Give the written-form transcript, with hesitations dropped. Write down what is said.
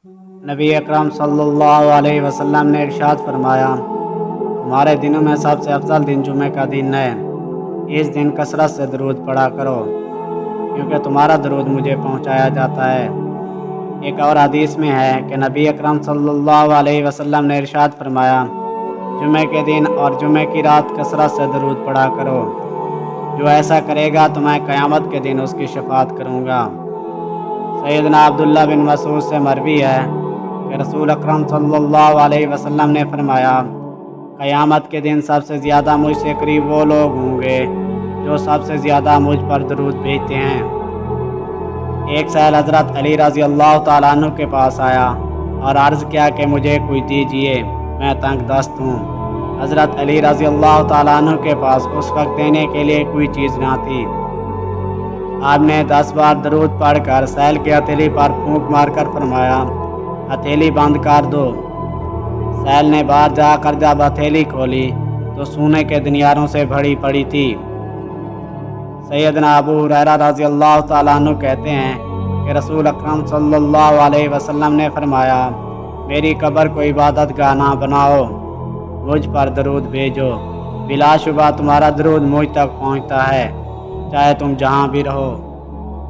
नबी अकरम सल्लल्लाहु अलैहि वसल्लम ने इरशाद फरमाया, तुम्हारे दिनों में सबसे अफजल दिन जुमे का दिन है। इस दिन कसरत से दरूद पढ़ा करो, क्योंकि तुम्हारा दरूद मुझे पहुंचाया जाता है। एक और हदीस में है कि नबी अकरम सल्लल्लाहु अलैहि वसल्लम ने इरशाद फरमाया, जुमे के दिन और जुमे की रात कसरत से दरूद पढ़ा करो। जो ऐसा करेगा तो मैं क़यामत के दिन उसकी शफाअत करूँगा। सैयदना अब्दुल्ला बिन मसूद से मरवी है कि रसूल अकरम सल्लल्लाहु अलैहि वसल्लम ने फरमाया, क़यामत के दिन सबसे ज़्यादा मुझसे करीब वो लोग होंगे जो सबसे ज़्यादा मुझ पर दरूद भेजते हैं। एक साल हज़रत अली रज़ी अल्लाह तआला अन्हु के पास आया और अर्ज़ किया कि मुझे कुछ दीजिए, मैं तंग दस्त हूँ। हज़रत अली रज़ी अल्लाह तआला अन्हु के पास उस वक्त देने के लिए कोई चीज़ ना थी। आपने 10 बार दरूद पढ़कर सैल की हथेली पर फूंक मारकर फरमाया, हथेली बंद कर दो। सैल ने बाहर जाकर जब हथेली खोली तो सोने के दिनारों से भरी पड़ी थी। सैयदना अबू हुरैरा रज़ी अल्लाह तआला अन्हु कहते हैं कि रसूल अकरम सल्लल्लाहु अलैहि वसल्लम ने फरमाया, मेरी कब्र को इबादत गाह ना बनाओ, मुझ पर दरूद भेजो। बिलाशुबा तुम्हारा दरूद मुझ तक पहुँचता है, चाहे तुम जहाँ भी रहो।